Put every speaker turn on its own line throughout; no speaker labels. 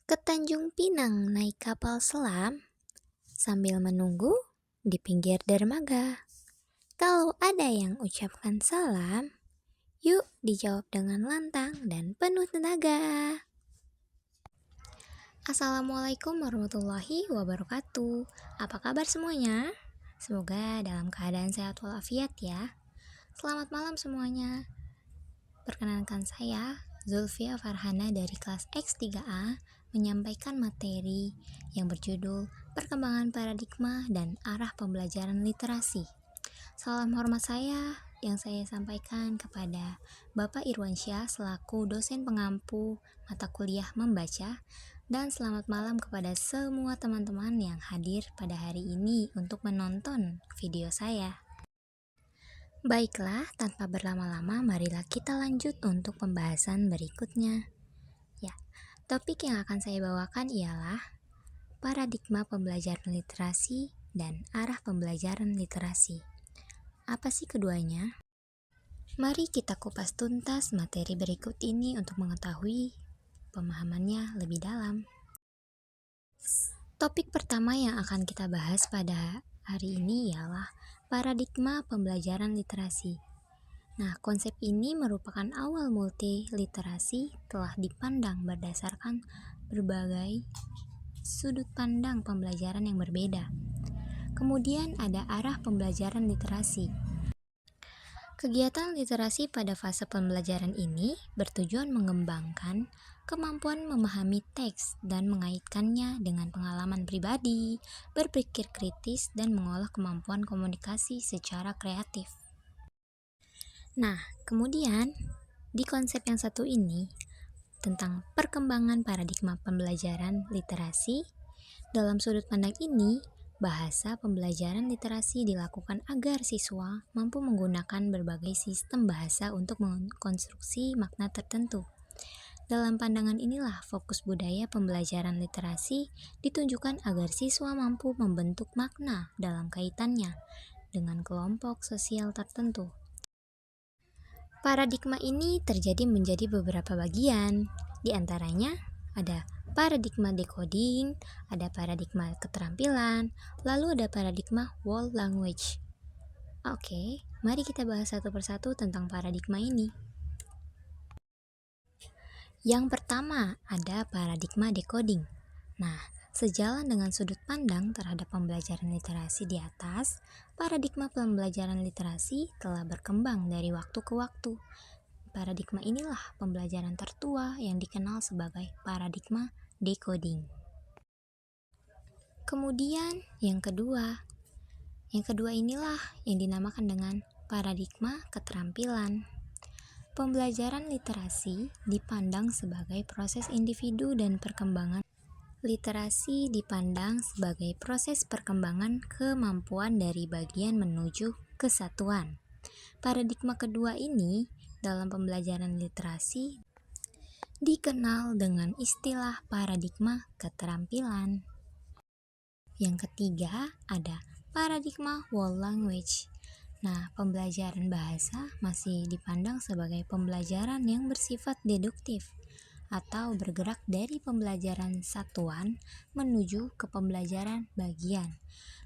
Ke Tanjung Pinang naik kapal selam sambil menunggu di pinggir dermaga. Kalau ada yang ucapkan salam, yuk dijawab dengan lantang dan penuh tenaga. Assalamualaikum warahmatullahi wabarakatuh. Apa kabar semuanya? Semoga dalam keadaan sehat walafiat ya. Selamat malam semuanya. Perkenalkan saya, Zulfia Farhana dari kelas X3A menyampaikan materi yang berjudul Perkembangan Paradigma dan Arah Pembelajaran Literasi. Salam hormat saya yang saya sampaikan kepada Bapak Irwansyah selaku dosen pengampu mata kuliah membaca, dan selamat malam kepada semua teman-teman yang hadir pada hari ini untuk menonton video saya. Baiklah, tanpa berlama-lama, marilah kita lanjut untuk pembahasan berikutnya. Ya, topik yang akan saya bawakan ialah paradigma pembelajaran literasi dan arah pembelajaran literasi. Apa sih keduanya? Mari kita kupas tuntas materi berikut ini untuk mengetahui pemahamannya lebih dalam. Topik pertama yang akan kita bahas pada hari ini ialah paradigma pembelajaran literasi. Nah, konsep ini merupakan awal multiliterasi telah dipandang berdasarkan berbagai sudut pandang pembelajaran yang berbeda. Kemudian ada arah pembelajaran literasi. Kegiatan literasi pada fase pembelajaran ini bertujuan mengembangkan kemampuan memahami teks dan mengaitkannya dengan pengalaman pribadi, berpikir kritis, dan mengolah kemampuan komunikasi secara kreatif. Nah, kemudian di konsep yang satu ini tentang perkembangan paradigma pembelajaran literasi, dalam sudut pandang ini, bahasa pembelajaran literasi dilakukan agar siswa mampu menggunakan berbagai sistem bahasa untuk mengkonstruksi makna tertentu. Dalam pandangan inilah fokus budaya pembelajaran literasi ditunjukkan agar siswa mampu membentuk makna dalam kaitannya dengan kelompok sosial tertentu. Paradigma ini terjadi menjadi beberapa bagian. Di antaranya ada paradigma decoding, ada paradigma keterampilan, lalu ada paradigma world language. Oke, mari kita bahas satu persatu tentang paradigma ini. Yang pertama ada paradigma decoding. Nah, sejalan dengan sudut pandang terhadap pembelajaran literasi di atas, paradigma pembelajaran literasi telah berkembang dari waktu ke waktu. Paradigma inilah pembelajaran tertua yang dikenal sebagai paradigma decoding. Kemudian yang kedua inilah yang dinamakan dengan paradigma keterampilan. Pembelajaran literasi dipandang sebagai proses individu dan perkembangan. Literasi dipandang sebagai proses perkembangan kemampuan dari bagian menuju kesatuan. Paradigma kedua ini dalam pembelajaran literasi dikenal dengan istilah paradigma keterampilan. Yang ketiga ada paradigma world language. Nah, pembelajaran bahasa masih dipandang sebagai pembelajaran yang bersifat deduktif atau bergerak dari pembelajaran satuan menuju ke pembelajaran bagian.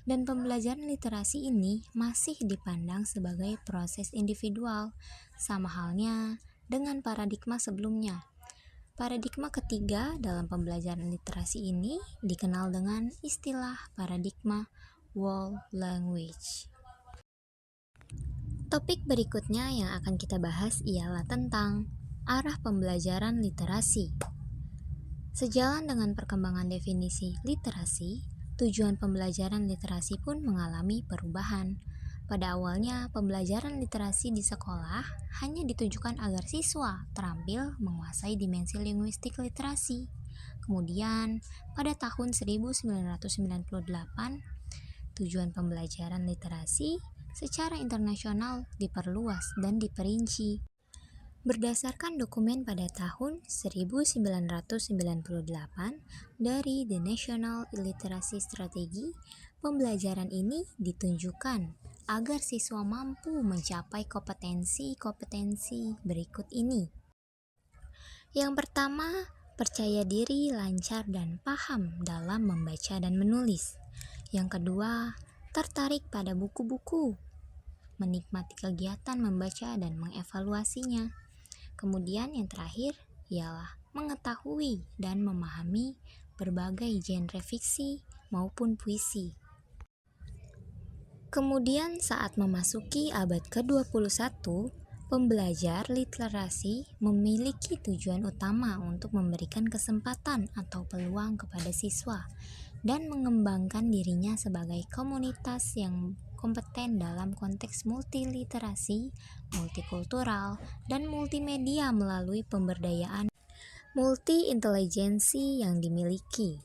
Dan pembelajaran literasi ini masih dipandang sebagai proses individual, sama halnya dengan paradigma sebelumnya. Paradigma ketiga dalam pembelajaran literasi ini dikenal dengan istilah paradigma world language. Topik berikutnya yang akan kita bahas ialah tentang arah pembelajaran literasi. Sejalan dengan perkembangan definisi literasi, tujuan pembelajaran literasi pun mengalami perubahan. Pada awalnya, pembelajaran literasi di sekolah hanya ditujukan agar siswa terampil menguasai dimensi linguistik literasi. Kemudian, pada tahun 1998, tujuan pembelajaran literasi secara internasional diperluas dan diperinci. Berdasarkan dokumen pada tahun 1998 dari The National Literacy Strategy, pembelajaran ini ditunjukkan agar siswa mampu mencapai kompetensi-kompetensi berikut ini. Yang pertama, percaya diri, lancar, dan paham dalam membaca dan menulis. Yang kedua, tertarik pada buku-buku, menikmati kegiatan membaca dan mengevaluasinya. Kemudian yang terakhir ialah mengetahui dan memahami berbagai genre fiksi maupun puisi. Kemudian saat memasuki abad ke-21, pembelajar literasi memiliki tujuan utama untuk memberikan kesempatan atau peluang kepada siswa dan mengembangkan dirinya sebagai komunitas yang kompeten dalam konteks multiliterasi, multikultural, dan multimedia melalui pemberdayaan multi-intelijensi yang dimiliki.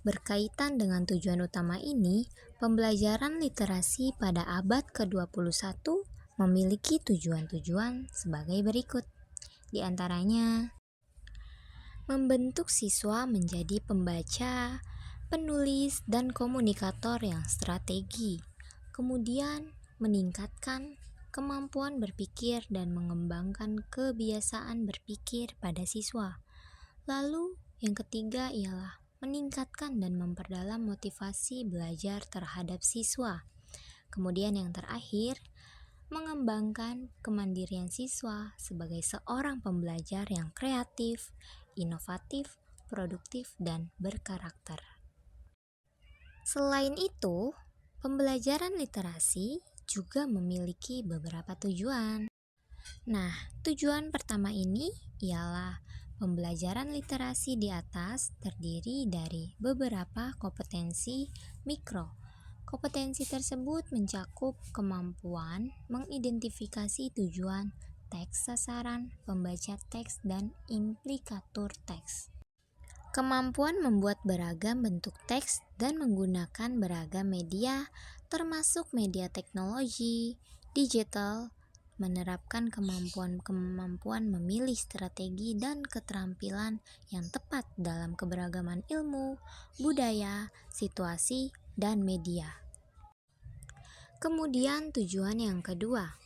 Berkaitan dengan tujuan utama ini, pembelajaran literasi pada abad ke-21 memiliki tujuan-tujuan sebagai berikut. Di antaranya, membentuk siswa menjadi pembaca, penulis, dan komunikator yang strategi. Kemudian, meningkatkan kemampuan berpikir dan mengembangkan kebiasaan berpikir pada siswa. Lalu, yang ketiga ialah meningkatkan dan memperdalam motivasi belajar terhadap siswa. Kemudian yang terakhir, mengembangkan kemandirian siswa sebagai seorang pembelajar yang kreatif, inovatif, produktif, dan berkarakter. Selain itu, pembelajaran literasi juga memiliki beberapa tujuan. Nah, tujuan pertama ini ialah pembelajaran literasi di atas terdiri dari beberapa kompetensi mikro. Kompetensi tersebut mencakup kemampuan mengidentifikasi tujuan, teks sasaran, pembaca teks, dan implikatur teks. Kemampuan membuat beragam bentuk teks dan menggunakan beragam media, termasuk media teknologi, digital, menerapkan kemampuan memilih strategi dan keterampilan yang tepat dalam keberagaman ilmu, budaya, situasi, dan media. Kemudian tujuan yang kedua.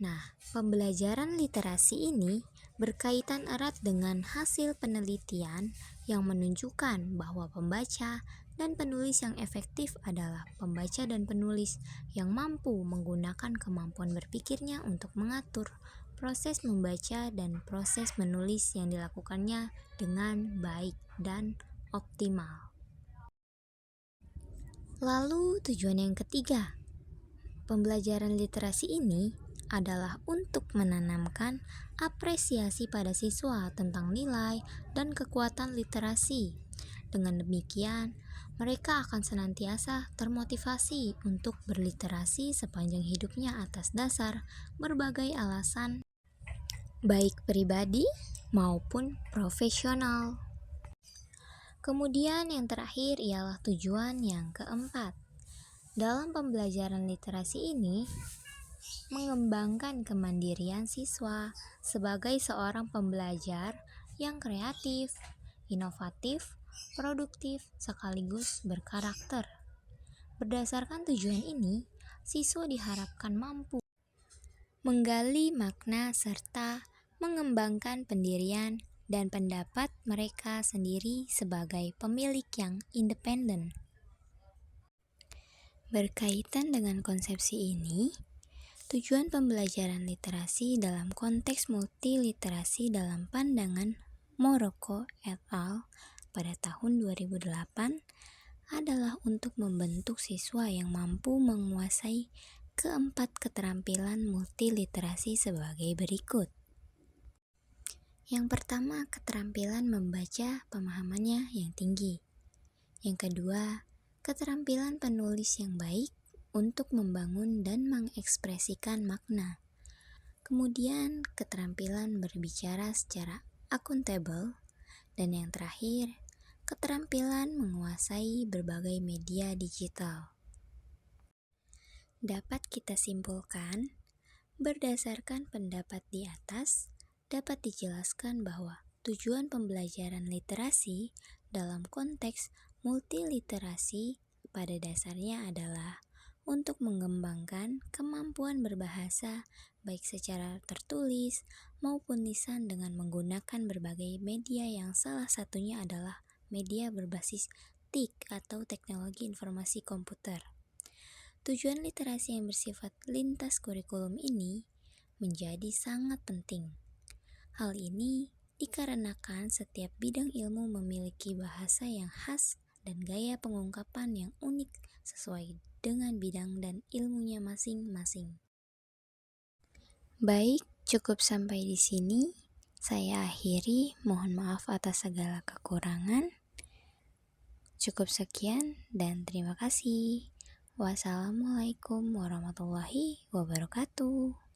Nah, pembelajaran literasi ini berkaitan erat dengan hasil penelitian yang menunjukkan bahwa pembaca dan penulis yang efektif adalah pembaca dan penulis yang mampu menggunakan kemampuan berpikirnya untuk mengatur proses membaca dan proses menulis yang dilakukannya dengan baik dan optimal. Lalu tujuan yang ketiga, pembelajaran literasi ini adalah untuk menanamkan apresiasi pada siswa tentang nilai dan kekuatan literasi. Dengan demikian, mereka akan senantiasa termotivasi untuk berliterasi sepanjang hidupnya atas dasar berbagai alasan, baik pribadi maupun profesional. Kemudian yang terakhir ialah tujuan yang keempat. Dalam pembelajaran literasi ini, mengembangkan kemandirian siswa sebagai seorang pembelajar yang kreatif, inovatif, produktif, sekaligus berkarakter. Berdasarkan tujuan ini, siswa diharapkan mampu menggali makna serta mengembangkan pendirian dan pendapat mereka sendiri sebagai pemilik yang independen. Berkaitan dengan konsepsi ini, tujuan pembelajaran literasi dalam konteks multiliterasi dalam pandangan Morocco et al. Pada tahun 2008 adalah untuk membentuk siswa yang mampu menguasai keempat keterampilan multiliterasi sebagai berikut. Yang pertama, keterampilan membaca pemahamannya yang tinggi. Yang kedua, keterampilan penulis yang baik untuk membangun dan mengekspresikan makna. Kemudian, keterampilan berbicara secara akuntabel. Dan yang terakhir, keterampilan menguasai berbagai media digital. Dapat kita simpulkan, berdasarkan pendapat di atas, dapat dijelaskan bahwa tujuan pembelajaran literasi dalam konteks multiliterasi pada dasarnya adalah untuk mengembangkan kemampuan berbahasa, baik secara tertulis maupun lisan dengan menggunakan berbagai media yang salah satunya adalah media berbasis TIK atau teknologi informasi komputer. Tujuan literasi yang bersifat lintas kurikulum ini menjadi sangat penting. Hal ini dikarenakan setiap bidang ilmu memiliki bahasa yang khas dan gaya pengungkapan yang unik sesuai dengan bidang dan ilmunya masing-masing. Baik, cukup sampai di sini. Saya akhiri, mohon maaf atas segala kekurangan. Cukup sekian dan terima kasih. Wassalamualaikum warahmatullahi wabarakatuh.